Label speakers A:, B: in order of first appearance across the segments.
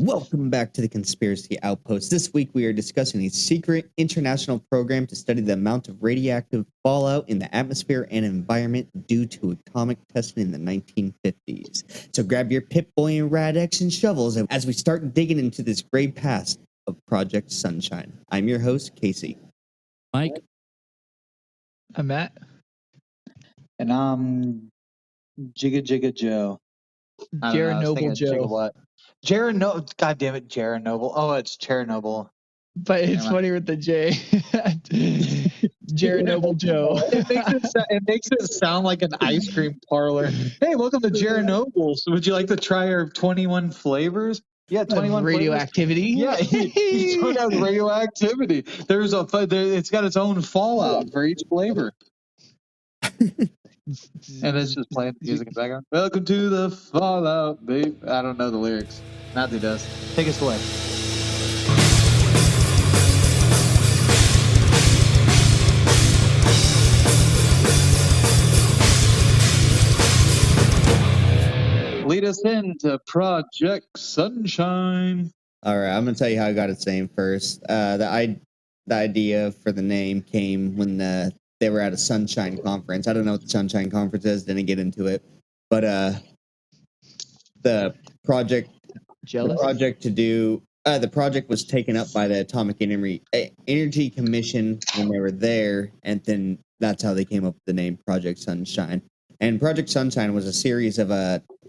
A: Welcome back to the Conspiracy Outpost. This week we are discussing a secret international program to study the amount of radioactive fallout in the atmosphere and environment due to atomic testing in the 1950s. So grab your Pip-Boy and Rad-X and shovels as we start digging into this gray past of Project Sunshine. I'm your host, Casey.
B: Mike.
C: I'm Matt.
D: And I'm Jigga Joe.
C: Jared Noble Joe.
D: What? Jared Noble. God damn it, Jared Noble. Oh, it's Chernobyl.
C: But it's funny with the J. Jared Noble Joe.
D: It makes it sound like an ice cream parlor. Hey, welcome to Jared Noble's. Would you like to try our 21 flavors? Yeah, 21
C: radioactivity.
D: Yeah, each one has radioactivity. It's got its own fallout for each flavor. And it's just playing music in the background. Welcome to the fallout, babe. I don't know the lyrics. Matthew does. Take us away. Lead us into Project Sunshine.
A: All right, I'm going to tell you how I got its name first. The idea for the name came when they were at a Sunshine Conference. I don't know what the Sunshine Conference is, didn't get into it. But the project was taken up by the Atomic Energy Commission when they were there, and then that's how they came up with the name Project Sunshine. And Project Sunshine was a series of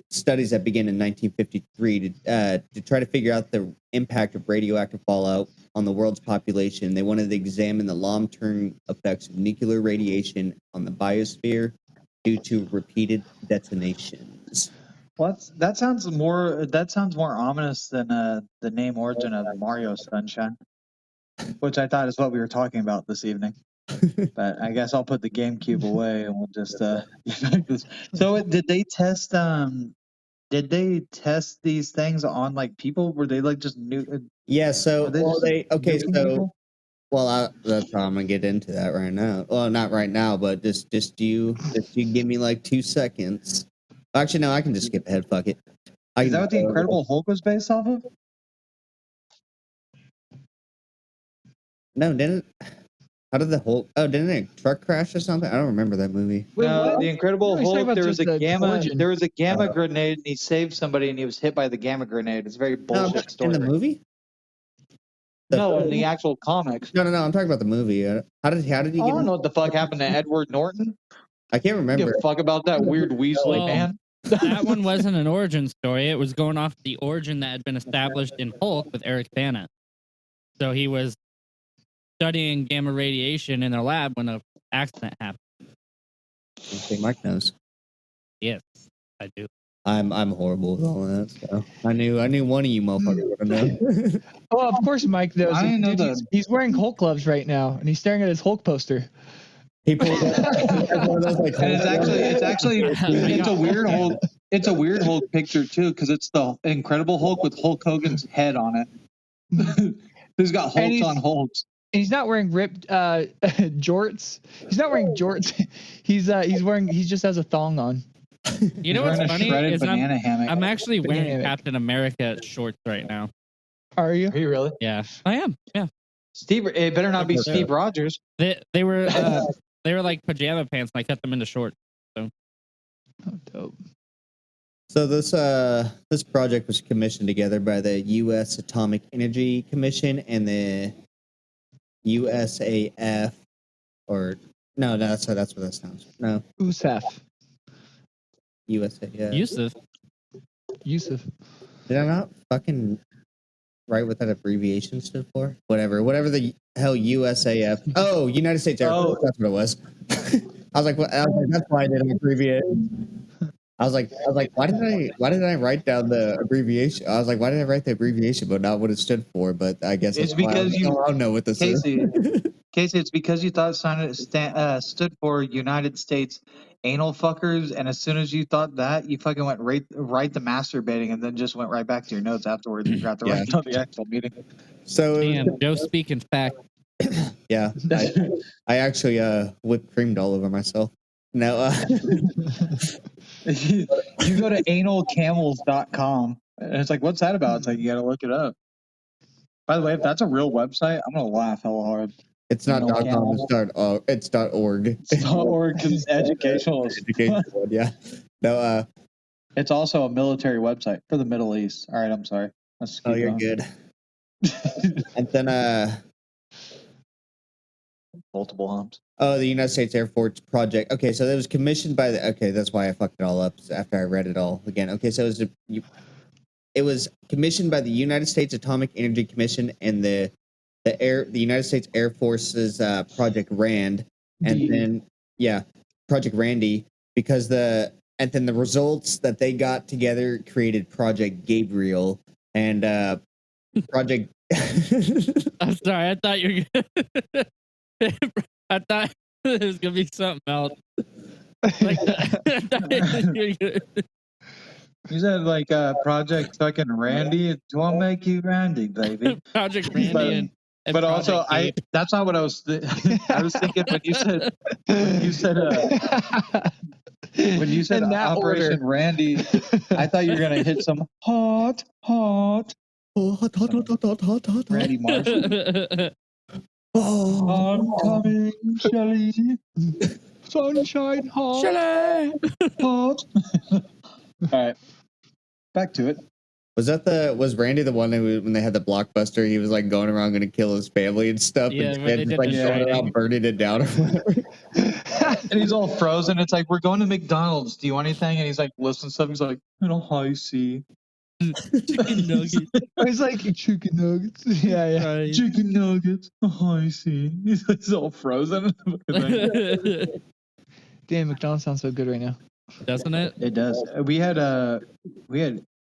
A: studies that began in 1953 to try to figure out the impact of radioactive fallout on the world's population. They wanted to examine the long-term effects of nuclear radiation on the biosphere due to repeated detonations.
D: Well, that sounds more ominous than the name origin of Mario Sunshine, which I thought is what we were talking about this evening. But I guess I'll put the GameCube away and we'll just So did they test these things on like people? Were they like just new?
A: Yeah. So that's how I'm gonna get into that right now. Well, not right now, but just you give me like 2 seconds. Actually, no, I can just skip ahead. Fuck it.
D: Is that what the Incredible Hulk was based off of?
A: No, didn't. How did the Hulk? Oh, didn't a truck crash or something? I don't remember that movie.
D: No, the Incredible Hulk. There was a gamma
A: Oh.
D: grenade, and he saved somebody, and he was hit by the gamma grenade. It's a very bullshit story.
A: In the movie?
D: No, in the actual comics.
A: No. I'm talking about the movie. How did he get?
D: I don't know what the fuck happened to Edward Norton.
A: I can't remember.
D: Give a fuck about that weird Weasley man.
B: That one wasn't an origin story. It was going off the origin that had been established in Hulk with Eric Bana. So he was studying gamma radiation in their lab when an accident happened.
A: Okay, Mike knows.
B: Yes, I do.
A: I'm horrible with all that stuff. I knew one of you motherfuckers would have known.
C: Oh, of course Mike knows.
D: I didn't know that.
C: He's wearing Hulk gloves right now, and he's staring at his Hulk poster.
A: People,
D: it's a weird Hulk. It's a weird Hulk picture too, because it's the Incredible Hulk with Hulk Hogan's head on it. He's got Hulks on Hulks.
C: And he's not wearing ripped jorts. He's not wearing jorts. He just has a thong on.
B: You know what's funny is
D: hammock.
B: I'm actually wearing Captain America shorts right now.
C: Are you?
D: Are you really?
B: Yeah, I am. Yeah.
D: Steve, it better not be Steve Rogers.
B: They were like pajama pants, and I cut them into shorts. So.
C: Oh, dope.
A: So this project was commissioned together by the U.S. Atomic Energy Commission and the USAF, or no, that's what that sounds. No,
C: USAF.
A: USAF.
C: Yusuf.
A: Did I not fucking write what that abbreviation stood for? Whatever the hell USAF. Oh, United States Air Force. That's what it was. I was like, that's why I didn't abbreviate. I was like, why did I write down the abbreviation? I was like, why did I write the abbreviation, but not what it stood for? But I guess
D: it's because
A: I don't know what this is.
D: Casey, it's because you thought it stood for United States Anal Fuckers, and as soon as you thought that, you fucking went right the masturbating, and then just went right back to your notes afterwards. You forgot to write down the actual meeting.
B: So damn, Joe speaking fact.
A: Yeah, I actually whipped creamed all over myself. No,
D: you go to analcamels.com And it's like, what's that about? It's like, you got to look it up. By the way, if that's a real website, I'm going to laugh hella hard.
A: It's not
D: No,
A: .com, it's .org.
D: It's .org because it's educational.
A: Educational, yeah. No,
D: It's also a military website for the Middle East. All right, I'm sorry. Let's keep
A: you're
D: going.
A: good. And then,
D: Multiple humps.
A: the United States Air Force project. Okay, so it was commissioned by okay, that's why I fucked it all up after I read it all again. Okay, so it was commissioned by the United States Atomic Energy Commission and the United States Air Force's Project Rand, and then Project Randy, because and then the results that they got together created Project Gabriel and Project.
B: I'm sorry. I thought you were. I thought it was gonna be something else. Like
D: You said like Project fucking Randy. It's gonna make you Randy, baby.
B: Project Randy and
D: but also
B: Project
D: that's not what I was I was thinking when you said Operation Randy, I thought you were gonna hit some hot Randy Marshall. I'm coming, Shelly.
C: Sunshine hot.
B: Shelly!
D: Hot. All right, back to it.
A: Was Randy the one who, when they had the blockbuster, he was like going around going to kill his family and stuff,
B: Yeah,
A: and
B: when they
A: just
B: did
A: like
B: The
A: going around
B: Shining.
A: burning it down or whatever.
D: And he's all frozen. It's like, we're going to McDonald's. Do you want anything? And he's like, listen to stuff. He's like, I don't high see.
B: Chicken nuggets.
C: It's like chicken nuggets. Yeah.
B: Right.
D: Chicken nuggets. I see. He's all frozen.
C: Damn, McDonald's sounds so good right now.
B: Doesn't it?
D: It does. We had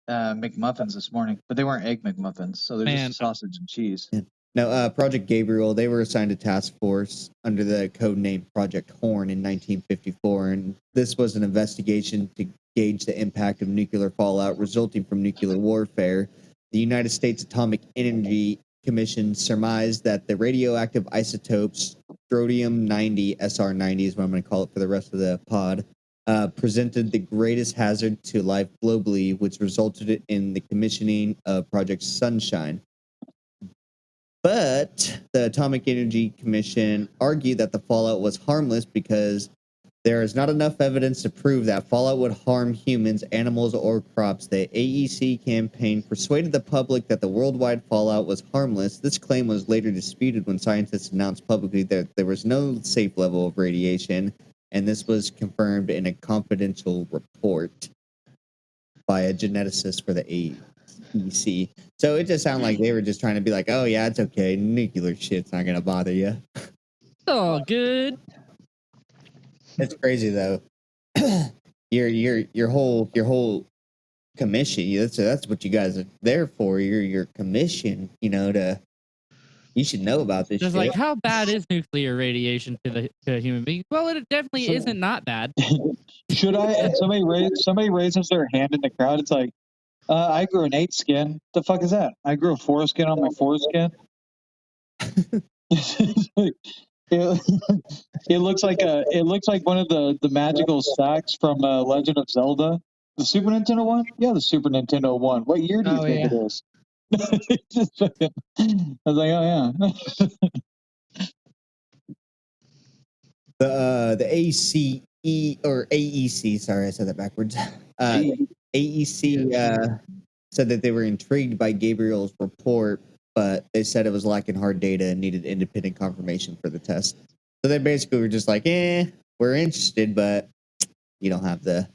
D: McMuffins this morning, but they weren't egg McMuffins, so they're
B: Man.
D: just sausage and cheese.
A: Now, Project Gabriel, they were assigned a task force under the code name Project Horn in 1954, and this was an investigation to gauge the impact of nuclear fallout resulting from nuclear warfare. The United States Atomic Energy Commission surmised that the radioactive isotopes strontium-90, SR90 is what I'm going to call it for the rest of the pod, presented the greatest hazard to life globally, which resulted in the commissioning of Project Sunshine. But the Atomic Energy Commission argued that the fallout was harmless because there is not enough evidence to prove that fallout would harm humans, animals, or crops. The AEC campaign persuaded the public that the worldwide fallout was harmless. This claim was later disputed when scientists announced publicly that there was no safe level of radiation, and this was confirmed in a confidential report by a geneticist for the AEC. So it just sounded like they were just trying to be like, oh yeah, it's okay. Nuclear shit's not gonna bother you.
B: Oh, good.
A: It's crazy though. your whole commission. That's what you guys are there for. Your commission. You should know about this
B: Just
A: shit.
B: like, how bad is nuclear radiation to a human being? Well, it definitely isn't not bad.
D: Should I? And somebody raises their hand in the crowd. It's like, I grew an 8 skin. The fuck is that? I grew a 4 skin on my 4 skin. It looks like one of the magical stacks from Legend of Zelda. The Super Nintendo one? Yeah, the Super Nintendo one. What year do you think it is? I was like, oh yeah.
A: The ACE or AEC, sorry, I said that backwards. AEC said that they were intrigued by Gabriel's report, but they said it was lacking hard data and needed independent confirmation for the test. So they basically were just like, we're interested, but you don't have the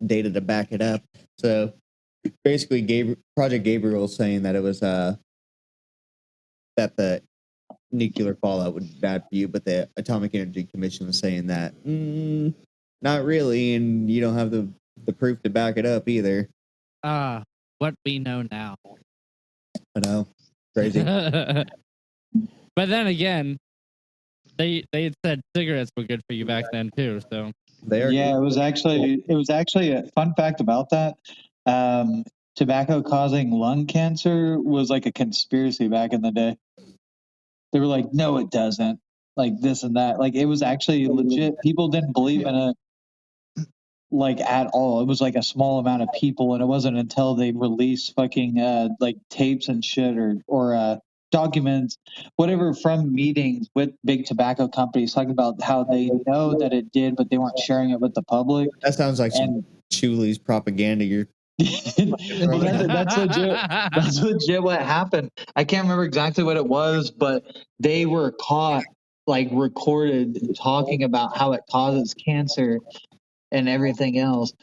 A: data to back it up. So basically, Project Gabriel saying that it was that the nuclear fallout would be bad for you, but the Atomic Energy Commission was saying that not really, and you don't have the proof to back it up either.
B: What we know now.
A: I know, crazy.
B: But then again, they had said cigarettes were good for you back then too. So
D: yeah, it was actually a fun fact about that. Tobacco causing lung cancer was like a conspiracy back in the day. They were like, no, it doesn't. Like this and that. Like it was actually legit. People didn't believe in it. like at all. It was like a small amount of people, and it wasn't until they released fucking like tapes and shit or documents, whatever, from meetings with big tobacco companies talking about how they know that it did, but they weren't sharing it with the public.
A: That sounds like some
D: And
A: Chuli's propaganda.
D: well, that's legit. That's legit what happened. I can't remember exactly what it was, but they were caught, like recorded, talking about how it causes cancer and everything else,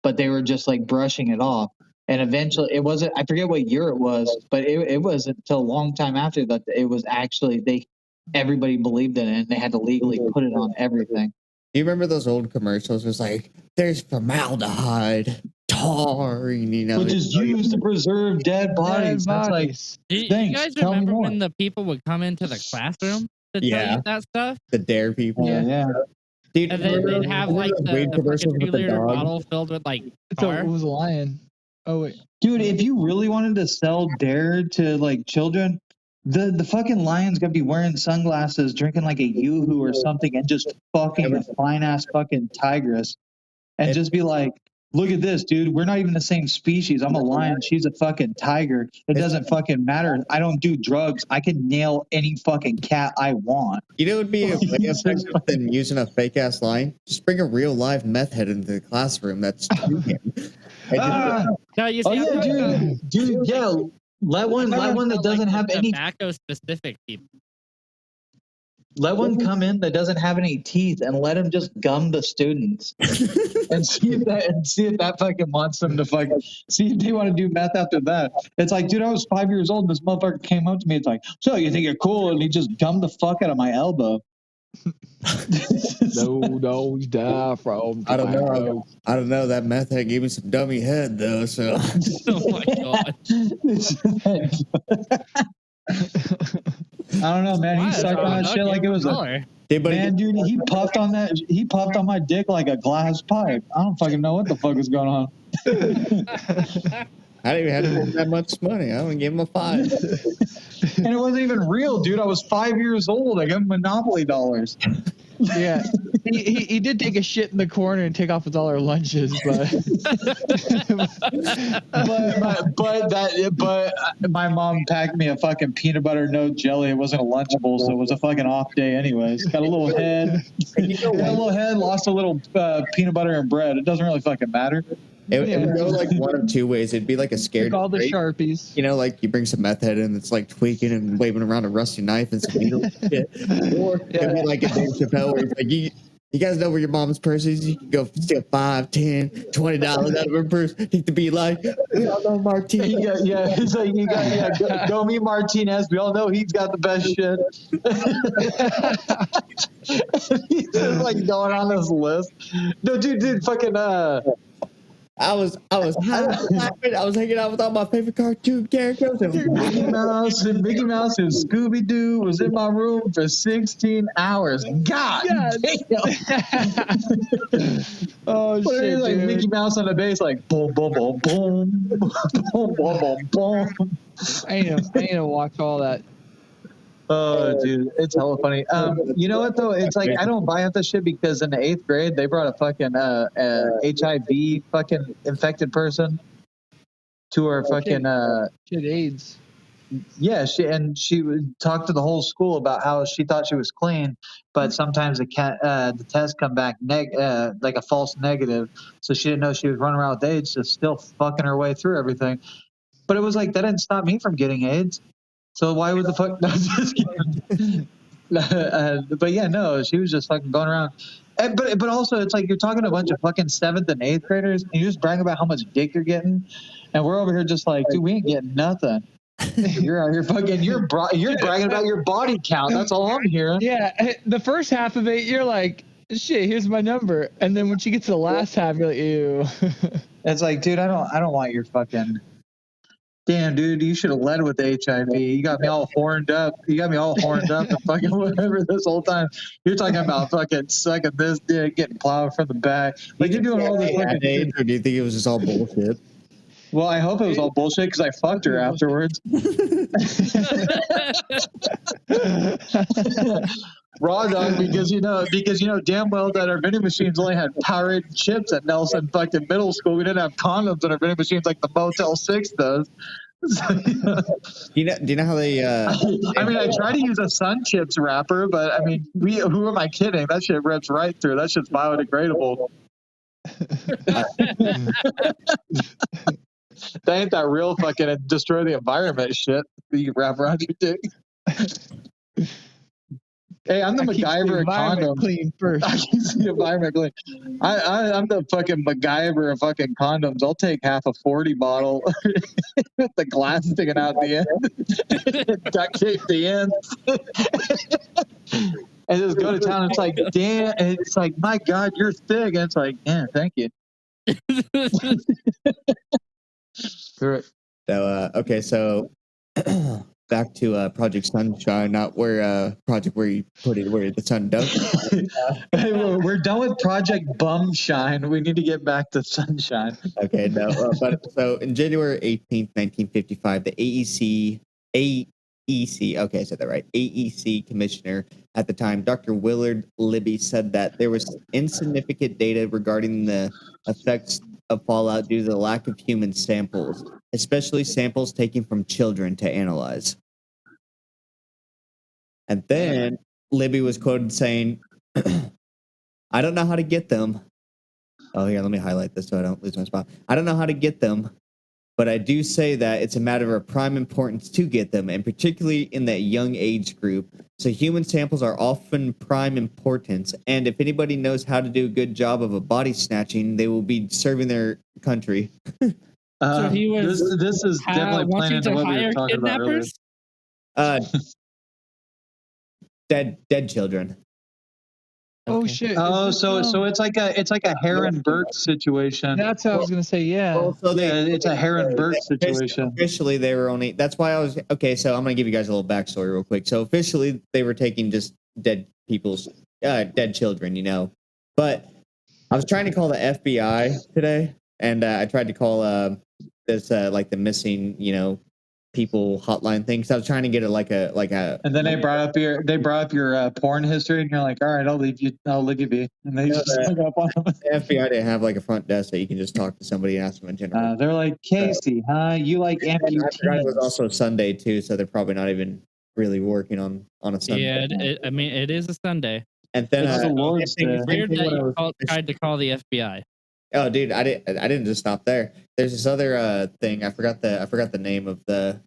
D: but they were just like brushing it off. And eventually, it wasn't. I forget what year it was, but it wasn't until a long time after that it was actually everybody believed in it, and they had to legally put it on everything.
A: You remember those old commercials? It was like, there's formaldehyde, taurine, you know.
D: Which is used to preserve dead bodies. That's like,
B: Do you
D: thanks.
B: guys
D: Tell me
B: remember
D: more.
B: when the people would come into the classroom to tell
A: Yeah.
B: you that stuff?
A: the dare people.
D: Yeah.
A: Dude,
B: And then
A: remember
B: they'd have
A: those
B: like
A: weed
B: the
A: commercials
B: fucking
A: with the
B: 2-liter
A: dog?
B: bottle filled with like
C: So
B: tar.
C: it was a lion. Oh wait.
D: Dude, if you really wanted to sell dare to like children, the fucking lion's gonna be wearing sunglasses, drinking like a yoo-hoo or something, and just fucking a fine ass fucking tigress, and just be like, "Look at this, dude. We're not even the same species. I'm a lion. She's a fucking tiger. It doesn't fucking matter. I don't do drugs. I can nail any fucking cat I want."
A: You know, it would be a way effective than using a fake ass line. Just bring a real live meth head into the classroom. That's tweaking.
B: No, you see,
D: Oh
B: I'm
D: yeah,
B: talking about
D: dude, yeah. Let one that doesn't have any.
B: tobacco specific people.
D: Let one come in that doesn't have any teeth, and let him just gum the students, and see if that fucking wants them to fucking see if they want to do meth after that. It's like, dude, I was 5 years old, and this motherfucker came up to me. It's like, so you think you're cool? And he just gummed the fuck out of my elbow.
C: No, he's die from
A: I don't know. I don't know. That meth head gave me some dummy head though. So
B: Oh my god.
D: I don't know, man. He sucked on that shit like it was a
B: color.
D: man, dude. He puffed on that. He puffed on my dick like a glass pipe. I don't fucking know what the fuck is going on.
A: I didn't even have to give him that much money. I only gave him a $5.
D: And it wasn't even real, dude. I was 5 years old. I gave him Monopoly dollars.
C: Yeah, he did take a shit in the corner and take off with all our lunches, but
D: but my mom packed me a fucking peanut butter no jelly. It wasn't a Lunchable, so it was a fucking off day anyways. Got a little head. Lost a little peanut butter and bread. It doesn't really fucking matter.
A: It would go like one of two ways. It'd be like a scared
C: all the
A: straight.
C: Sharpies.
A: You know, like you bring some meth head and it's like tweaking and waving around a rusty knife and some needle shit. Or it'd be like a Dave Chappelle where he's like, you guys know where your mom's purse is? You can go steal $5, $10, $20 out of her purse. Take the beat like, we all know Martinez.
D: Yeah. He's like, go meet Martinez. We all know he's got the best shit. He's just like going on this list. No, dude, fucking
A: I was laughing. I was hanging out with all my favorite cartoon characters. And
D: Mickey Mouse and Scooby Doo was in my room for 16 hours. God damn!
C: Oh shit,
D: Like
C: dude.
D: Mickey Mouse on the bass, like boom, boom, boom, boom, boom, boom, boom, boom.
C: I need to watch all that.
D: Oh, dude, it's hella funny. You know what though? It's like I don't buy into this shit because in the 8th grade they brought a fucking HIV fucking infected person to our fucking
C: Shit, AIDS.
D: yeah. She would talk to the whole school about how she thought she was clean, but sometimes the test come back like a false negative, so she didn't know she was running around with AIDS, just still fucking her way through everything. But it was like that didn't stop me from getting AIDS. So why would the fuck? No, just kidding. But yeah, no, she was just fucking going around. But also, it's like you're talking to a bunch of fucking 7th and 8th graders, and you just brag about how much dick you're getting, and we're over here just like, dude, we ain't getting nothing. You're out here fucking. You're bragging about your body count. That's all I'm hearing.
C: Yeah, the first half of it, you're like, shit, here's my number, and then when she gets to the last half, you're like, ew.
D: It's like, dude, I don't want your fucking. Damn, dude, you should have led with HIV. You got me all horned up. And fucking whatever this whole time. You're talking about fucking sucking this dick, getting plowed from the back. Like, you're doing all this fucking shit.
A: or do you think it was just all bullshit?
D: Well, I hope it was all bullshit because I fucked her afterwards. Raw dog, because you know damn well that our vending machines only had Powerade chips at Nelson fucking middle school. We didn't have condoms in our vending machines like the Motel 6 does. So,
A: Do you know how they?
D: I mean, I try to use a Sun Chips wrapper, but I mean, who am I kidding? That shit rips right through. That shit's biodegradable. That ain't that real fucking destroy the environment shit that you wrap around your dick. Hey, I'm the
C: I keep the
D: MacGyver of
C: environment
D: condoms.
C: clean first.
D: I keep the environment clean. I'm the fucking MacGyver of fucking condoms. I'll take half a 40 bottle with the glass sticking out the end, duct tape the ends, and just go to town. It's like, damn. And it's like, my God, you're thick. And it's like, yeah, thank you. Correct.
A: So okay, so back to Project Sunshine, not where project where you put it where the sun don't.
D: Hey, we're done with Project Bumshine. We need to get back to Sunshine.
A: Okay, no, but so in January 18th, 1955, the AEC, okay, I said that right, AEC commissioner at the time, Dr. Willard Libby, said that there was insignificant data regarding the effects of fallout due to the lack of human samples, especially samples taken from children to analyze. And then Libby was quoted saying, I don't know how to get them. Oh, here, let me highlight this so I don't lose my spot. I don't know how to get them, but I do say that it's a matter of prime importance to get them, and particularly in that young age group. So human samples are often prime importance, and if anybody knows how to do a good job of a body snatching, they will be serving their country.
B: So he was
D: This is definitely playing
B: wanting
D: into
B: to
D: what we were
B: hire
D: talking about earlier.
B: kidnappers.
A: Dead children.
C: Oh
B: Okay.
C: shit!
D: Oh,
C: is this,
D: so it's like a Heron Burke situation.
C: That's what I was gonna say. Yeah.
A: Well, so
D: Yeah, it's a Heron Burke situation.
A: Officially, they were only. That's why I was okay. So I'm gonna give you guys a little backstory real quick. So officially, they were taking just dead people's, dead children, you know. But I was trying to call the FBI today, and I tried to call this like the missing, people hotline thing. So I was trying to get it like a.
D: And then they brought up your porn history, and you're like, all right, I'll leave you be. And they just hung up on them.
A: The FBI didn't have like a front desk that you can just talk to somebody and ask them in general.
D: They're like, Casey, huh? You like
A: And I forgot it was
D: amputees?
A: also Sunday too, so they're probably not even really working on a Sunday.
B: Yeah, I mean, it is a Sunday.
A: And then
D: It's the Lord's Day.
B: It's weird that you tried to call the FBI.
A: Oh, dude, I didn't just stop there. There's this other thing. I forgot the name of the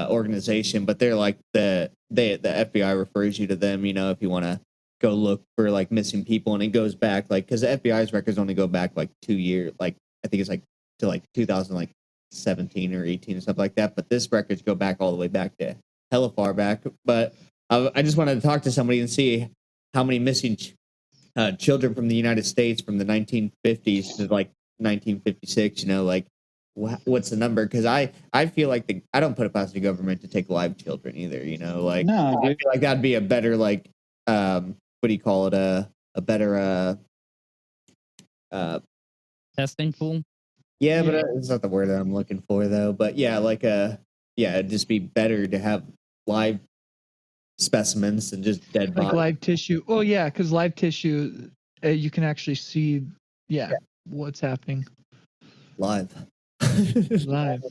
A: organization, but they're like the FBI refers you to them. You know, if you want to go look for like missing people, and it goes back like because the FBI's records only go back like 2 years. Like I think it's like to like 2017 or 18 or something like that. But this records go back all the way back to hella far back. But I just wanted to talk to somebody and see how many missing children from the United States from the 1950s to like 1956, like what's the number? Because I feel like I don't put it past the government to take live children either, like
D: No,
A: I feel like that'd be a better like what do you call it, a better
B: testing pool.
A: Yeah, but it's not the word that I'm looking for though. But yeah, like it'd just be better to have live specimens than just dead bodies.
C: Like live tissue. Oh yeah, because live tissue, you can actually see, what's happening
A: live.
C: live.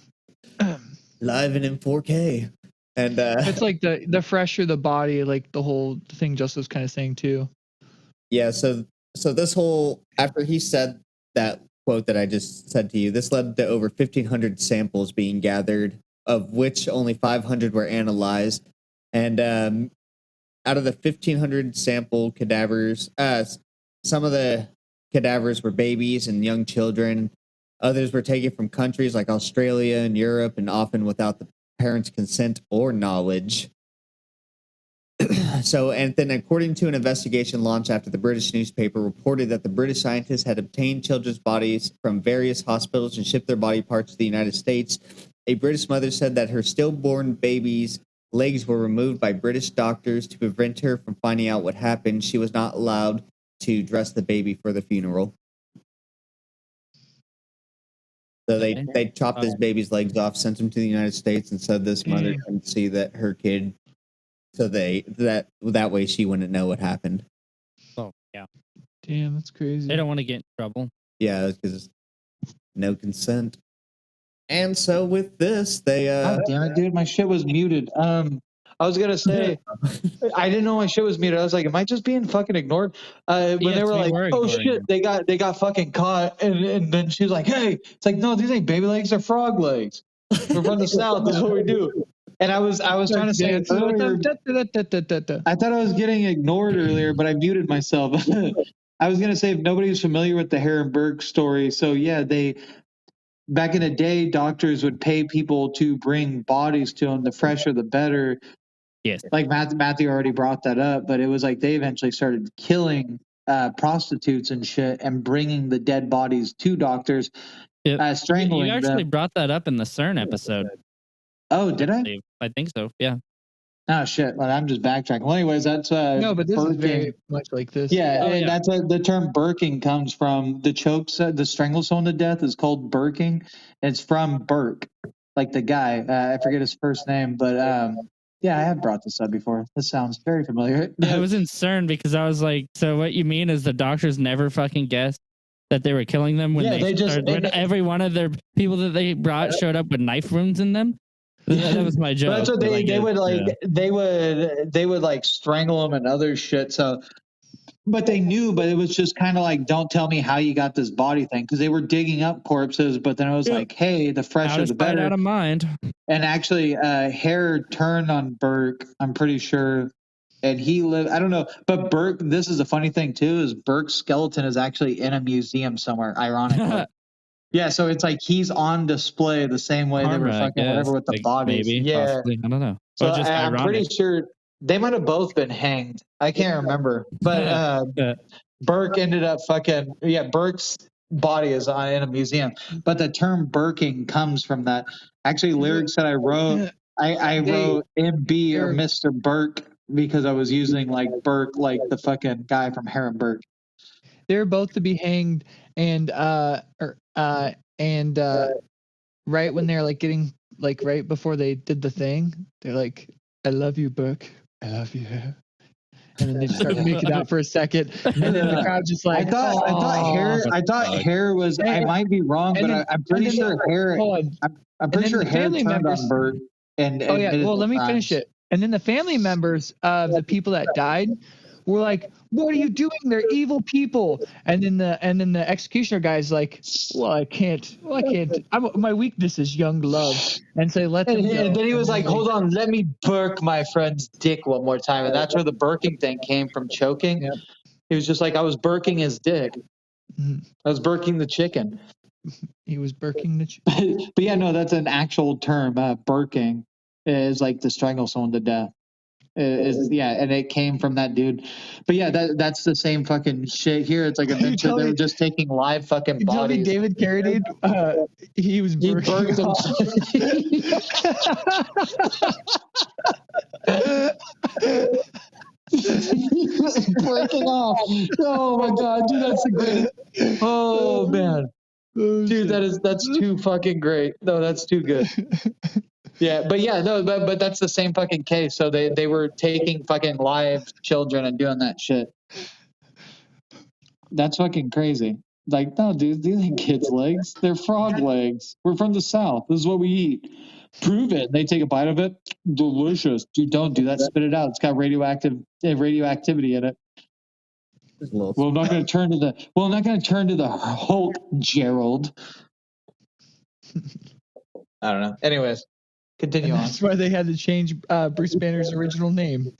A: Live and in 4K. And
C: It's like the fresher the body, like the whole thing just was kind of saying too.
A: Yeah, so this whole after he said that quote that I just said to you, this led to over 1,500 samples being gathered, of which only 500 were analyzed. And out of the 1,500 sample cadavers, some of the cadavers were babies and young children. Others were taken from countries like Australia and Europe, and often without the parents' consent or knowledge. And then according to an investigation launched after the British newspaper reported that the British scientists had obtained children's bodies from various hospitals and shipped their body parts to the United States, a British mother said that her stillborn baby's legs were removed by British doctors to prevent her from finding out what happened. She was not allowed to dress the baby for the funeral. So they chopped this baby's legs off, sent him to the United States, and said this mother couldn't see that her kid so that way she wouldn't know what happened.
B: Oh yeah,
C: Damn, that's crazy.
B: they don't want to get in trouble.
A: Yeah, because no consent. And so with this, they
D: God damn it, dude, my shit was muted. I was gonna say I didn't know my shit was muted. I was like, am I just being fucking ignored? When
B: Yes,
D: they were
B: we
D: like,
B: were
D: oh
B: ignoring
D: shit,
B: you.
D: they got fucking caught, and then she was like, hey, it's like, no, these ain't baby legs, they're frog legs. We're from the south. This is what we do. And I was trying to say earlier, I thought I was getting ignored earlier, but I muted myself. I was gonna say if nobody's familiar with the Herrenberg story, so yeah, they back in the day, doctors would pay people to bring bodies to them. The fresher, the better.
B: Yes.
D: Like Matthew already brought that up, but it was like they eventually started killing prostitutes and shit and bringing the dead bodies to doctors, strangling
B: You actually
D: them.
B: brought that up in the CERN episode.
D: Oh, did I?
B: I think so. Yeah.
D: Oh shit! Well, I'm just backtracking. Well, anyways, that's
C: No, but this is
D: Birking.
C: very much like this.
D: Yeah,
B: Oh, yeah.
D: that's the term Birking comes from the chokes. The strangle someone to death is called Birking. It's from Burke, like the guy. I forget his first name, but yeah, I have brought this up before. This sounds very familiar.
B: Yeah, I was in CERN because I was like, so what you mean is the doctors never fucking guessed that they were killing them when
D: Yeah, they just-
B: started, when every one of their people that they brought showed up with knife wounds in them? That was my joke.
D: But that's what they would like.
B: Yeah.
D: They would like strangle them and other shit. So, but they knew. But it was just kind of like, don't tell me how you got this body thing, because they were digging up corpses. But then it was
B: Yeah.
D: like, hey, the
B: Out
D: fresher
B: of
D: the
B: sight,
D: better.
B: out of mind.
D: And actually, Hare turned on Burke. I'm pretty sure. And he lived. I don't know, but Burke. This is a funny thing too. Is Burke's skeleton is actually in a museum somewhere. Ironically. Yeah, so it's like he's on display the same way they were
B: Karma, I
D: fucking whatever
B: guess.
D: with the
B: Like,
D: bodies.
B: maybe,
D: Yeah.
B: possibly. I don't know.
D: So
B: Or just
D: I'm pretty
B: ironic.
D: sure they might have both been hanged. I can't remember, but Burke ended up fucking Burke's body is in a museum, but the term Burking comes from that. Actually, lyrics that I wrote, I wrote MB or Mr. Burke because I was using like Burke, like the fucking guy from Herrenberg.
C: They're both to be hanged, and right when they're like getting like right before they did the thing, they're like, "I love you, Burke. I love you." And then they just start making out for a second, and then the crowd just like.
D: I thought hair was. I might be wrong, but I'm pretty sure hair. I'm pretty sure hair turned on Bert. And
C: oh yeah, well let me finish it. And then the family members of the people that died were like, "What are you doing? They're evil people." And then the executioner guy's like, "Well, I can't. My weakness is young love." And so let them go.
D: And then he was like, "Hold on, let me burk my friend's dick one more time." And that's where the burking thing came from, choking.
C: Yep.
D: He was just like, "I was burking his dick.
C: Mhm.
D: I was burking the chicken."
C: He was burking the chicken.
D: But yeah, no, that's an actual term. Burking is like to strangle someone to death. And it came from that dude. But yeah, that's the same fucking shit here. It's like eventually they were just taking live fucking
C: You tell me
D: bodies.
C: David Carradine, he was burking
D: them. Breaking off. Oh my god, dude, that's the great. Oh man. Dude, that's too fucking great. No, that's too good. Yeah, but yeah, no, but that's the same fucking case. So they were taking fucking live children and doing that shit. That's fucking crazy. Like, no, dude, these ain't kids' legs. They're frog legs. We're from the South. This is what we eat. Prove it. They take a bite of it. Delicious. Dude, don't do that. Spit it out. It's got radioactivity in it. Well, I'm not going to turn to the Hulk, Gerald. I don't know. Anyways, continue on.
C: That's why they had to change Bruce Banner's original name.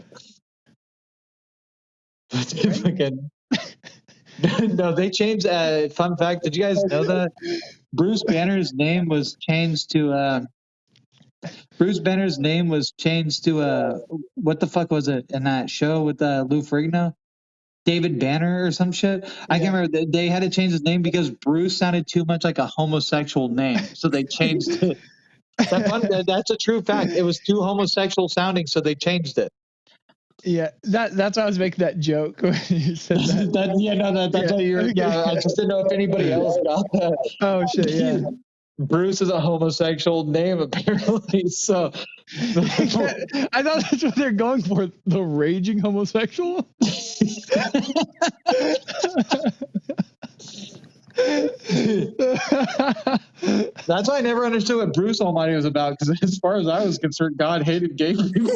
D: No, they changed. Fun fact: did you guys know that Bruce Banner's name was changed to? Bruce Banner's name was changed to what the fuck was it in that show with Lou Ferrigno? David Banner or some shit. I can't remember. They had to change his name because Bruce sounded too much like a homosexual name, so they changed it. That's a true fact. It was too homosexual sounding, so they changed it.
C: Yeah, that's why I was making that joke when you said that.
D: That's what you're. Yeah, I just didn't know if anybody else got that.
C: Oh shit! Yeah.
D: Bruce is a homosexual name, apparently. So
C: I thought that's what they're going for. The raging homosexual.
D: that's why I never understood what Bruce Almighty was about. Because as far as I was concerned, God hated gay people.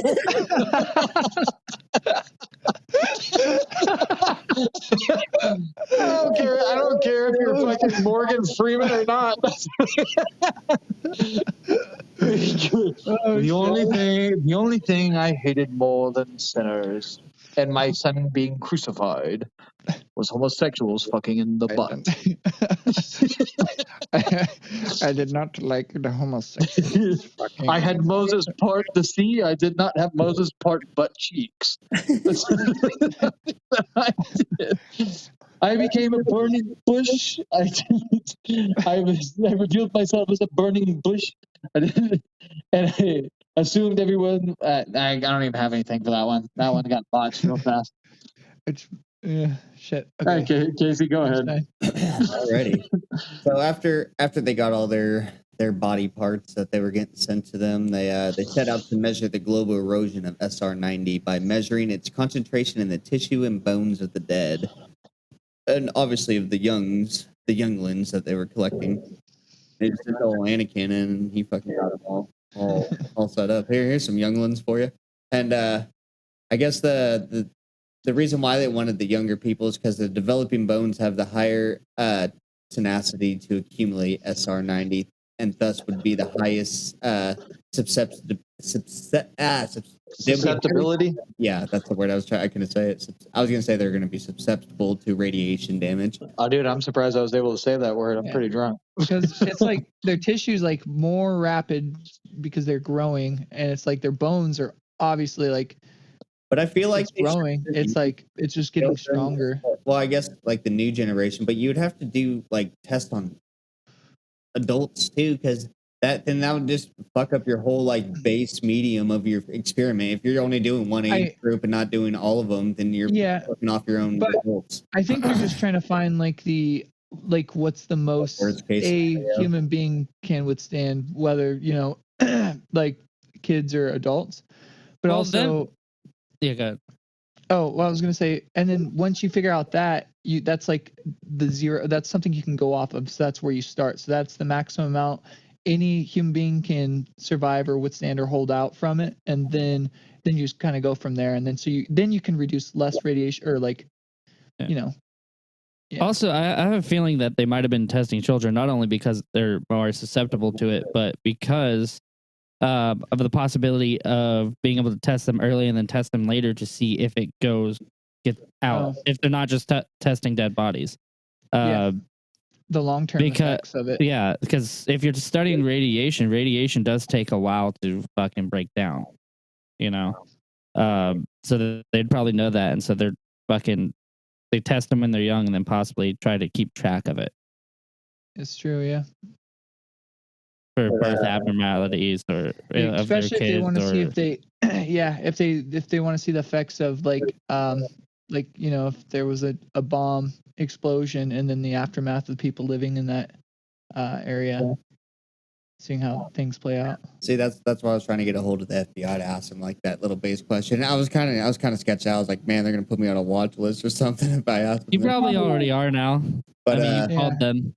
D: I don't care if you're fucking Morgan Freeman or not. The only thing I hated more than sinners and my son being crucified was homosexuals fucking in the butt.
C: I did not like the homosexuals.
D: I had Moses part the sea. I did not have Moses part butt cheeks. I did. I became a burning bush. I revealed myself as a burning bush. And I assumed everyone. I don't even have anything for that one. That one got botched real fast.
C: Shit.
D: Okay, Casey, go ahead.
A: Alrighty. So after they got all their body parts that they were getting sent to them, they set out to measure the global erosion of SR90 by measuring its concentration in the tissue and bones of the dead, and obviously of the younglings that they were collecting. They just sent old Anakin, and he fucking got them all set up. Here's some younglings for you. And I guess the reason why they wanted the younger people is because the developing bones have the higher tenacity to accumulate SR90, and thus would be the highest
D: Susceptibility.
A: Yeah, that's the word I couldn't say it. I was going to say they're going to be susceptible to radiation damage.
D: Oh, dude, I'm surprised I was able to say that word. I'm pretty drunk.
C: Because it's like their tissue's like more rapid because they're growing, and it's like their bones are obviously like.
A: But I feel like
C: it's growing. It's like it's just getting stronger.
A: Well, I guess like the new generation, but you would have to do like tests on adults too, because that would just fuck up your whole like base medium of your experiment. If you're only doing one age group and not doing all of them, then you're fucking off your own results.
C: I think they're just trying to find what's the most human being can withstand, whether like kids or adults, but also.
B: Yeah, go ahead.
C: Oh, well, I was gonna say, and then once you figure out that, that's like the zero. That's something you can go off of. So that's where you start. So that's the maximum amount any human being can survive or withstand or hold out from it, and then you just kind of go from there. And then you can reduce less radiation or Yeah.
B: Also, I have a feeling that they might have been testing children not only because they're more susceptible to it, but because of the possibility of being able to test them early and then test them later to see if it gets out, if they're not just testing dead bodies.
C: The long-term effects of it.
B: Yeah, because if you're studying radiation does take a while to fucking break down, so they'd probably know that, and so they test them when they're young and then possibly try to keep track of it.
C: It's true, yeah.
B: For birth abnormalities or
C: especially if they want to see if they if they want to see the effects of if there was a bomb explosion and then the aftermath of people living in that area, seeing how things play out.
A: See, that's why I was trying to get a hold of the FBI to ask them like that little base question. I was kind of sketched out. I was like, man, they're gonna put me on a watch list or something if I ask them.
B: You probably already are now.
A: But
B: you called them.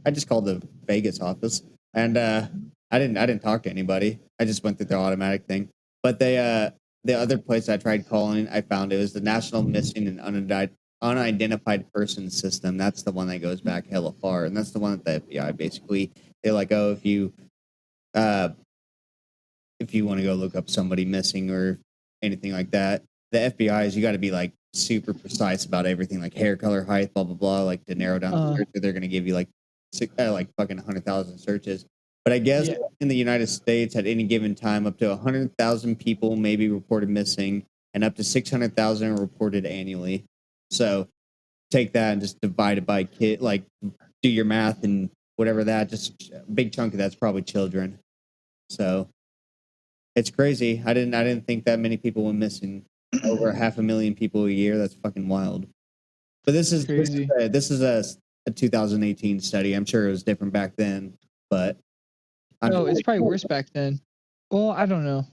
A: I just called the Vegas office, and I didn't talk to anybody. I just went through the automatic thing. But the other place I tried calling, I found it was the National Missing and Unidentified Persons System. That's the one that goes back hella far, and that's the one that the FBI basically they're like, oh, if you want to go look up somebody missing or anything like that, the FBI is you got to be like super precise about everything, like hair color, height, blah blah blah, like to narrow down the search. They're going to give you like fucking 100,000 searches. But I guess in the United States, at any given time, up to 100,000 people may be reported missing, and up to 600,000 are reported annually. So take that and just divide it by kid, like do your math and whatever that. Just a big chunk of that's probably children. So it's crazy. I didn't think that many people went missing. Over 500,000 people a year. That's fucking wild. But this is crazy. This is a 2018 study. I'm sure it was different back then, but
C: No, it's probably worse back then. Well, I don't know.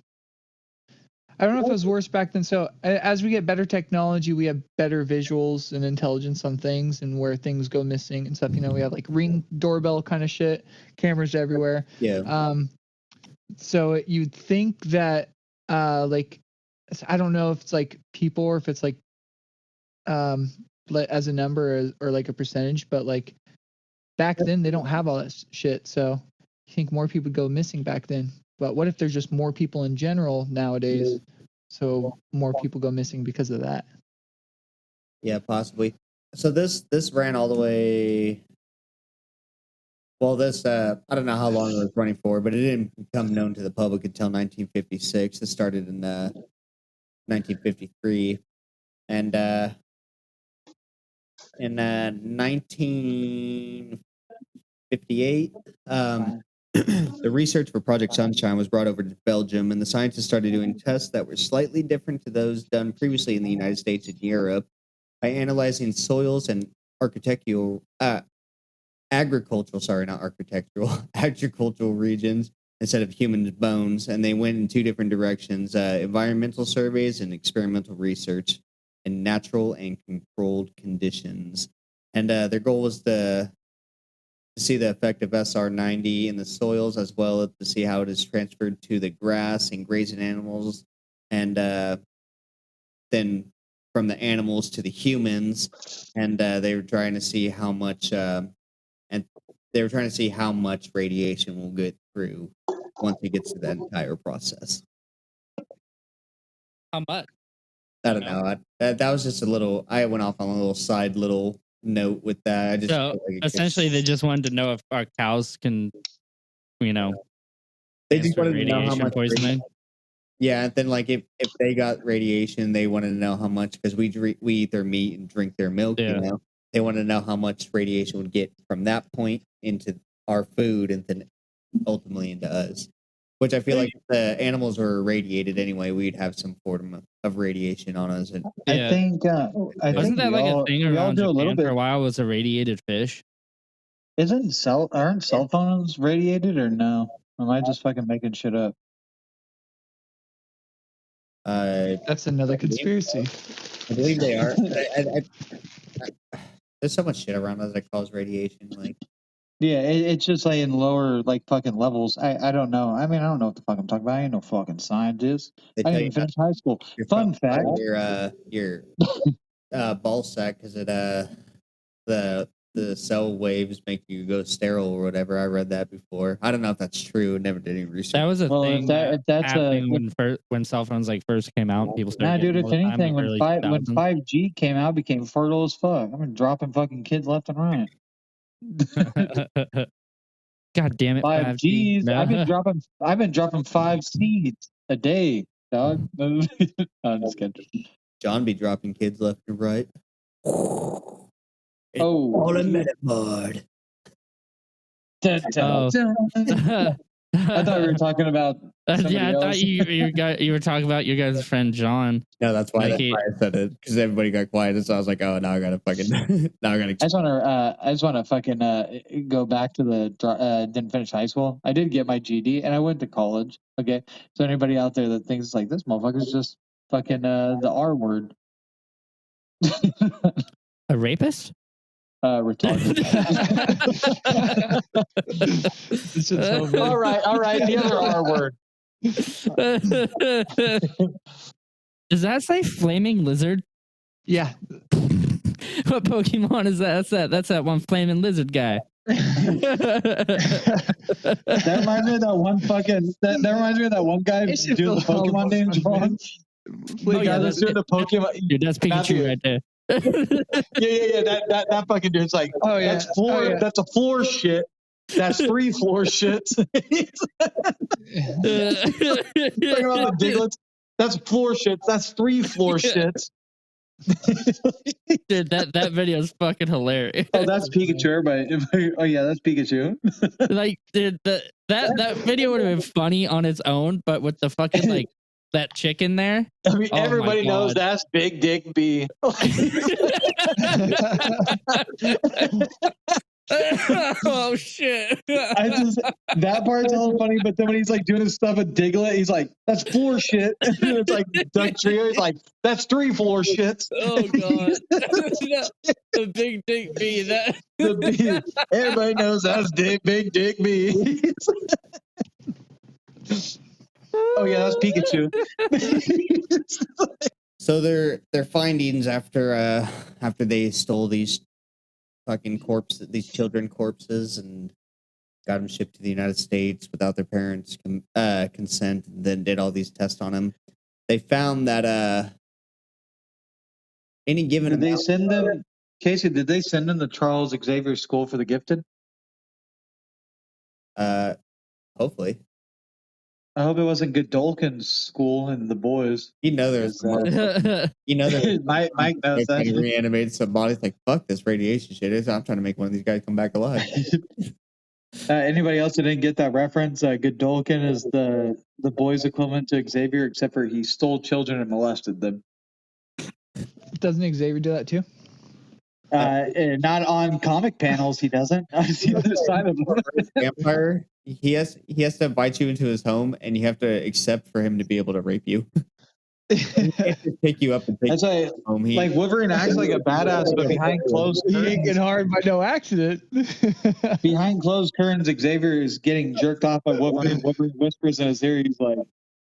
C: I don't know if it was worse back then. So as we get better technology, we have better visuals and intelligence on things and where things go missing and stuff. You know, we have like Ring doorbell kind of shit, cameras everywhere.
A: Yeah.
C: So you'd think that like I don't know if it's like people or if it's like as a number or like a percentage, but like back then they don't have all that shit. So you think more people go missing back then. But what if there's just more people in general nowadays? So more people go missing because of that.
A: Yeah, possibly. So this ran all the way. Well, this I don't know how long it was running for, but it didn't become known to the public until 1956. It started in 1953, and in 1958, the research for Project Sunshine was brought over to Belgium, and the scientists started doing tests that were slightly different to those done previously in the United States and Europe by analyzing soils and agricultural regions instead of human bones. And they went in two different directions: environmental surveys and experimental research in natural and controlled conditions. And their goal was to see the effect of SR90 in the soils, as well as to see how it is transferred to the grass and grazing animals, and then from the animals to the humans. And they were trying to see how much radiation will get through once it gets to that entire process.
B: How much?
A: I don't know. That was just a little. I went off on a little side little note with that. I just
B: So essentially, they just wanted to know if our cows can,
A: they just wanted to know how
B: radiation
A: much
B: poisoning.
A: Yeah, and then like if they got radiation, they wanted to know how much, because we eat their meat and drink their milk.
B: Yeah.
A: You know, they wanted to know how much radiation would get from that point into our food, and then ultimately into us. Which I feel like if the animals were irradiated anyway, we'd have some form of radiation on us. And
B: Yeah.
D: I think
B: Wasn't that like a thing
D: we all
B: around
D: do a little
B: Japan for
D: bit.
B: a while? Was irradiated fish?
D: Aren't cell phones radiated or no? Am I just fucking making shit up?
C: That's another conspiracy.
A: I believe they are. There's so much shit around us that cause radiation. Like,
D: Yeah, it's just like in lower like fucking levels. I don't know. I mean, I don't know what the fuck I'm talking about. I ain't no fucking scientist.
A: they
D: I
A: tell
D: didn't
A: you
D: even finish high school. Fun fact.
A: Your ball sack, because it the cell waves make you go sterile or whatever. I read that before. I don't know if that's true. Never did any research.
B: That was a
D: Well,
B: thing
D: if that's
B: happening when cell phones like first came out. People started
D: dude.
B: getting
D: If
B: all the time,
D: anything,
B: like
D: when
B: early
D: when
B: 2000s.
D: 5G came out, it became fertile as fuck. I'm dropping fucking kids left and right.
B: God damn it,
D: 5Gs.
B: 5G. No.
D: I've been dropping 5 seeds a day, dog. No, I'm just kidding.
A: John be dropping kids left and right.
D: Oh,
A: all a metapod.
B: Oh.
D: I thought we were talking about somebody
B: yeah, I
D: else.
B: thought you were talking about your guys' friend John.
A: No, that's why
B: Like
A: I said it, because everybody got quiet, so I was like, oh, now I gotta fucking now I gotta.
D: I just want to fucking go back to the didn't finish high school. I did get my GED and I went to college. Okay, so anybody out there that thinks like this motherfucker's just fucking the R word,
B: A rapist?
D: retarded.
C: It's just so bad.
D: all right, the other R word.
B: Does that say flaming lizard?
C: Yeah.
B: What Pokemon is that? That's that one flaming lizard guy.
D: That reminds me of that one fucking. That reminds me of that one guy
C: It should
D: doing the
C: feel all
D: Pokemon names
C: fun, man.
D: wrong. The guy that's doing the Pokemon.
B: Dude, that's Pikachu
D: Matthew.
B: right there.
D: Yeah. That fucking dude's like,
C: Oh, yeah.
D: that's floor.
C: Oh, yeah.
D: That's a floor shit. That's 3 floor shits. Talking about the Diglets. That's floor shits. That's 3 floor shits.
B: Dude, that video is fucking hilarious.
D: Oh, that's Pikachu. Oh yeah, that's Pikachu.
B: Like, dude, that video would have been funny on its own, but with the fucking like that chicken there.
D: I mean,
B: Oh,
D: everybody
B: my
D: knows
B: God.
D: that's Big Dick B.
B: Oh shit!
D: That part's all funny, but then when he's like doing his stuff with Diglett, he's like, "That's 4 shit." And then it's like Doug Trio, he's like, "That's 3 floor shits."
B: Oh god, the big dick B. That
D: Everybody knows that's Big Dick B. Oh yeah, that's Pikachu.
A: So their findings after they stole these fucking corpses, these children corpses, and got them shipped to the United States without their parents' consent, and then did all these tests on them. They found that any given
D: Did they
A: amount,
D: send them, Casey? Did they send them to Charles Xavier School for the Gifted?
A: hopefully,
D: I hope it wasn't Godolkin's school and the boys.
A: you know there's some
D: Mike knows
A: trying to
D: that.
A: reanimate some bodies. Like, fuck this radiation shit. I'm trying to make one of these guys come back alive.
D: Anybody else who didn't get that reference? Godolkin is the boys' equivalent to Xavier, except for he stole children and molested them.
C: Doesn't Xavier do that too?
D: Not on comic panels. He doesn't. I've seen the side of him.
A: Vampire. He has to invite you into his home, and you have to accept for him to be able to rape you. He can't just pick you up and take
D: That's
A: you
D: why,
A: home.
D: like Wolverine acts like a badass, but behind closed
C: He ain't
D: curtains,
C: getting hard by no accident.
D: behind closed curtains, Xavier is getting jerked off by Wolverine. Wolverine whispers in his ear, he's like,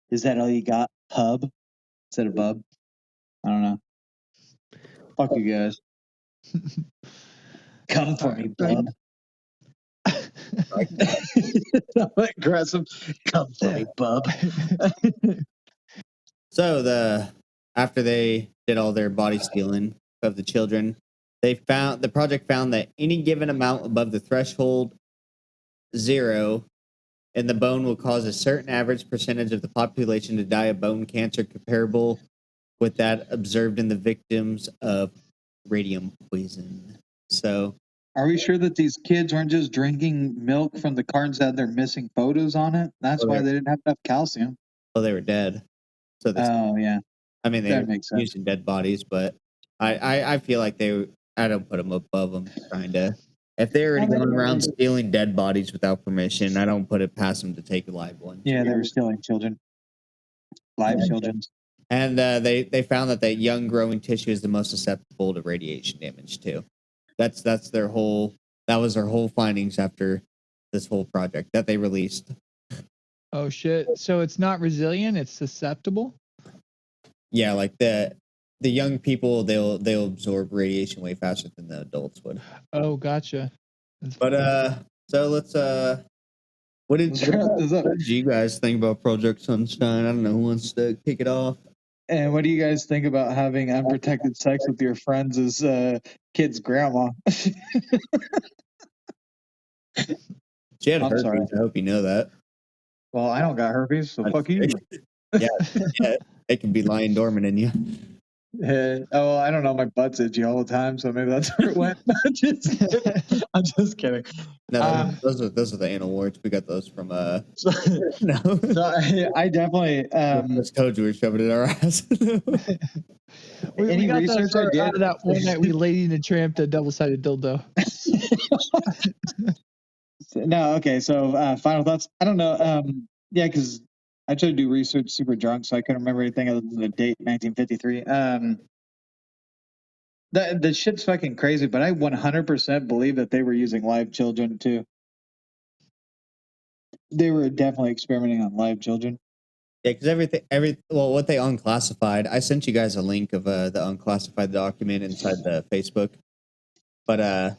D: "Is that all you got, pub?" Instead of bub. I don't know. Fuck you guys. Come for me, bub. Aggressive. Come for me, bub.
A: So after they did all their body stealing of the children, the project found that any given amount above the threshold 0 in the bone will cause a certain average percentage of the population to die of bone cancer comparable with that observed in the victims of radium poison. So,
D: Are we sure that these kids weren't just drinking milk from the cartons that had their missing photos on it? That's why they didn't have enough calcium.
A: well, they were dead. So
D: Oh yeah,
A: I mean, they
D: that
A: were
D: makes sense.
A: using dead bodies, but I feel like I don't put them above them, kind of. If they're already going around stealing dead bodies without permission, I don't put it past them to take a live one.
D: Yeah, they were stealing children, live children.
A: And they found that young growing tissue is the most susceptible to radiation damage too. That was their whole findings after this whole project that they released.
C: Oh shit! So it's not resilient; it's susceptible.
A: Yeah, like the young people, they'll absorb radiation way faster than the adults would.
C: Oh, gotcha.
A: But so let's what did you guys think about Project Sunshine? I don't know who wants to kick it off.
D: And what do you guys think about having unprotected sex with your friends' kid's grandma?
A: She had
D: I'm
A: herpes.
D: sorry.
A: I hope you know that.
D: Well, I don't got herpes, so fuck you.
A: Yeah, it can be lying dormant in you.
D: Oh, I don't know. My butt's itchy all the time, so maybe that's where it went. I'm just kidding.
A: No, those are the anal warts. We got those from no.
D: So I definitely
A: just told you we were shoving it in our ass.
C: We got that out of that one night we Lady and the Tramp the double-sided dildo.
D: No, okay. So final thoughts. I don't know. Yeah, because I tried to do research super drunk, so I couldn't remember anything other than the date 1953. The shit's fucking crazy, but I 100% believe that they were using live children too. They were definitely experimenting on live children.
A: Yeah, because what they unclassified. I sent you guys a link of the unclassified document inside the Facebook. But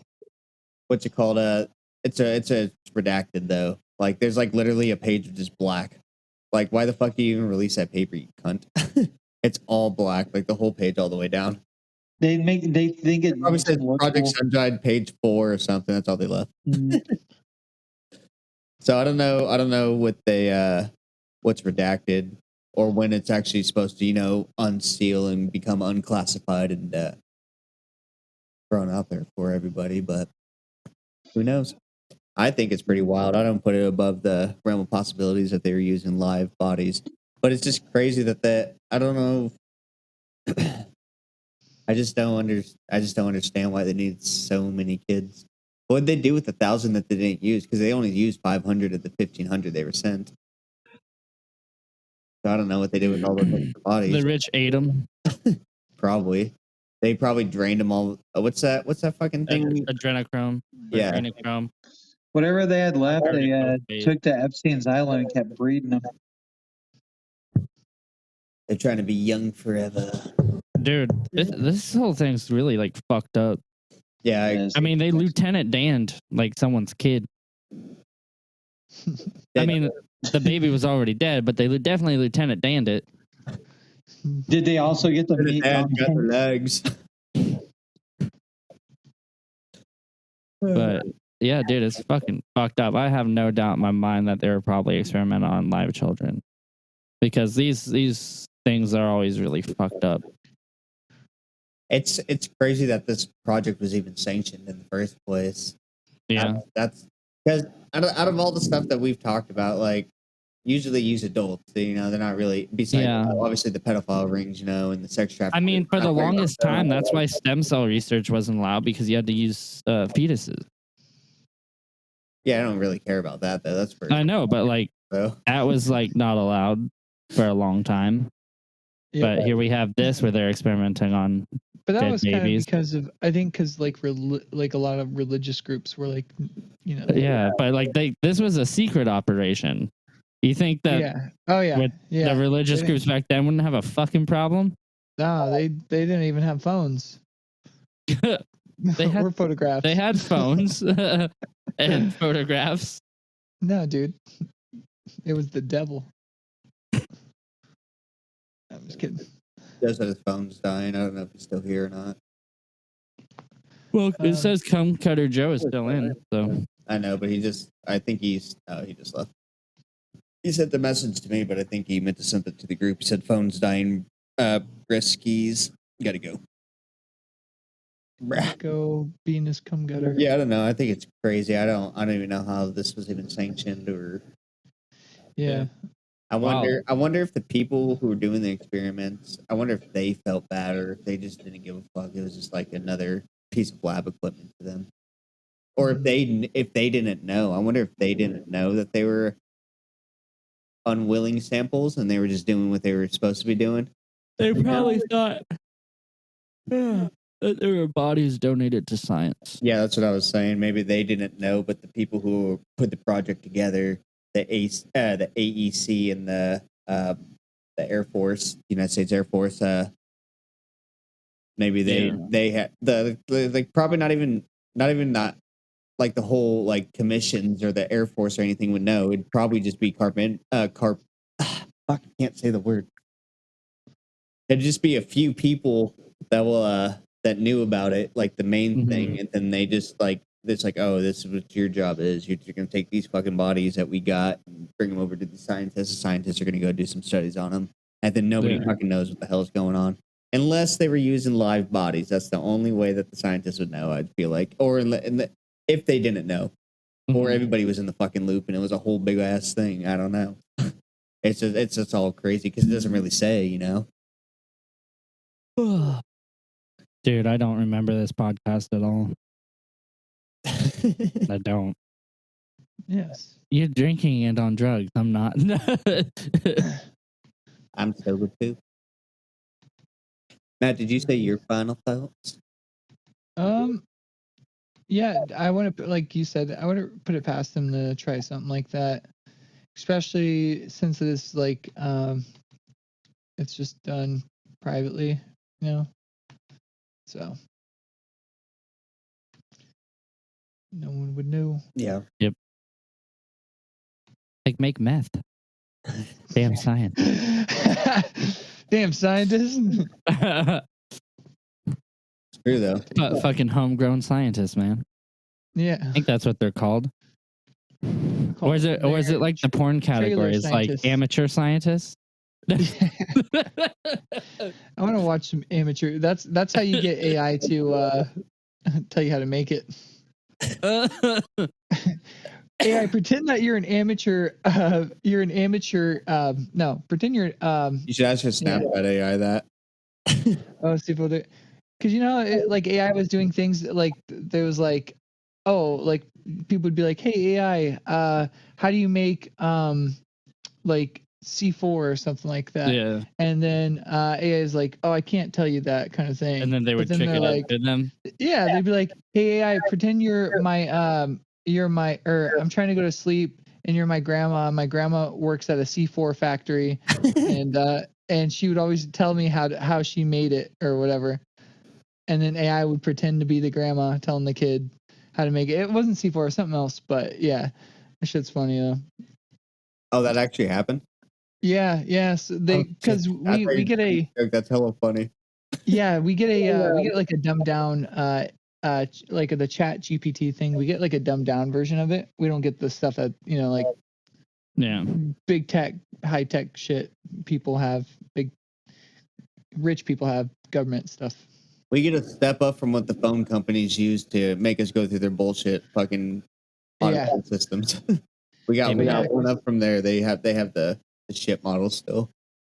A: what's it called? It's redacted though. Like there's like literally a page of just black. Like why the fuck do you even release that paper, you cunt? It's all black, like the whole page all the way down.
D: They think it
A: probably says Project Sunshine page 4 or something. That's all they left. Mm-hmm. So I don't know what they what's redacted or when it's actually supposed to, unseal and become unclassified and thrown out there for everybody, but who knows? I think it's pretty wild. I don't put it above the realm of possibilities that they were using live bodies, but it's just crazy that I don't know. I just don't understand why they need so many kids. What did they do with the 1,000 that they didn't use? Because they only used 500 of the 1,500 they were sent. So I don't know what they did with all those extra bodies.
B: The rich ate them.
A: Probably. They probably drained them all. What's that fucking thing?
B: Adrenochrome.
A: Yeah.
B: Adrenochrome.
D: Whatever they had left, they
B: Phosphate.
D: took to Epstein's Island and kept breeding them.
A: They're trying to be young forever.
B: Dude, this whole thing's really like fucked up.
A: Yeah.
B: I mean, they Lieutenant Dan'd like someone's kid. I mean, the baby was already dead, but they definitely Lieutenant Dan'd it.
D: Did they also get the meat
A: Dad
D: on
A: got the legs.
B: But yeah, dude, it's fucking fucked up. I have no doubt in my mind that they were probably experimenting on live children, because these things are always really fucked up.
A: It's crazy that this project was even sanctioned in the first place.
B: Yeah,
A: That's because out of all the stuff that we've talked about, like usually use adults. You know, they're not really besides obviously the pedophile rings, you know, and the sex trafficking.
B: I mean, for the longest time, that's why stem cell research wasn't allowed, because you had to use fetuses.
A: Yeah, I don't really care about that though. That's
B: I know, but like that was like not allowed for a long time.
C: Yeah.
B: But here we have this where they're experimenting on.
C: But that
B: dead
C: was
B: babies.
C: kind of because of, I think, because like like a lot of religious groups were like, you know.
B: Yeah, but like this was a secret operation. You think that?
C: Yeah. Oh yeah.
B: With
C: yeah.
B: the religious groups back then wouldn't have a fucking problem?
C: No, they didn't even have phones.
B: They had
C: or photographs.
B: They had phones and photographs.
C: No, dude. It was the devil. I'm just kidding.
A: He does have his phone's dying. I don't know if he's still here or not.
B: Well, it says Cum Cutter Joe is still in, so
A: I know, but I think he just left. He sent the message to me, but I think he meant to send it to the group. He said phone's dying, Briskies. Gotta go.
C: Go Venus cum gutter.
A: Yeah, I don't know. I think it's crazy. I don't even know how this was even sanctioned or.
C: Yeah.
A: I wonder if the people who were doing the experiments, I wonder if they felt bad or if they just didn't give a fuck. It was just like another piece of lab equipment to them. Or if they didn't know. I wonder if they didn't know that they were unwilling samples and they were just doing what they were supposed to be doing.
B: They probably thought that there were bodies donated to science.
A: Yeah, that's what I was saying. Maybe they didn't know, but the people who put the project together, the AEC and the Air Force, United States Air Force, maybe they had the like probably not even like the whole like commissions or the Air Force or anything would know. It'd probably just be fuck, I can't say the word. It'd just be a few people that will that knew about it, like the main thing, and then they just like it's like, oh, this is what your job is. You're gonna take these fucking bodies that we got and bring them over to the scientists. The scientists are gonna go do some studies on them, and then nobody fucking knows what the hell is going on. Unless they were using live bodies, that's the only way that the scientists would know. I'd feel like, or if they didn't know, or everybody was in the fucking loop and it was a whole big ass thing. I don't know. It's just all crazy because it doesn't really say, you know.
B: Dude, I don't remember this podcast at all. I don't.
C: Yes.
B: You're drinking and on drugs. I'm not.
A: I'm sober too. Matt, did you say your final thoughts?
C: Yeah, I want to, like you said, I want to put it past them to try something like that, especially since it is like, it's just done privately, you know. So no one would know.
A: Yeah.
B: Yep. Like make meth. Damn science.
C: Damn scientists.
A: It's true though.
B: Fucking homegrown scientists, man.
C: Yeah.
B: I think that's what they're called. Or is it like the porn category? It's like amateur scientists.
C: I want to watch some amateur. That's how you get AI to tell you how to make it. AI, pretend that you're an amateur. You're an amateur. No, pretend you're.
A: You should ask your Snapchat AI that.
C: Oh, see, because like AI was doing things like there was like like people would be like, hey AI, how do you make like C4 or something like that?
B: Yeah.
C: And then AI is like, oh, I can't tell you that kind of thing.
B: And then they
C: But
B: would
C: then
B: trick
C: they're
B: it
C: like,
B: into them.
C: yeah, they'd be like, hey AI, pretend you're my or I'm trying to go to sleep and you're my grandma. My grandma works at a C4 factory, and she would always tell me how she made it or whatever. And then AI would pretend to be the grandma telling the kid how to make it. It wasn't C4 or something else, but yeah, that shit's funny though.
A: Oh, that actually happened.
C: Yeah, yes,
A: Oh,
C: because
A: shit. I thought
C: we
A: you
C: get
A: told me
C: a
A: a joke. That's hella funny.
C: we get like a dumbed down like the Chat GPT thing. We get like a dumbed down version of it. We don't get the stuff that like
B: Yeah.
C: big tech, high tech shit people have, big rich people have, government stuff.
A: We get a step up from what the phone companies use to make us go through their bullshit fucking
C: Yeah.
A: automated systems. we got
B: Amen.
A: one up from there. They have the ship model still.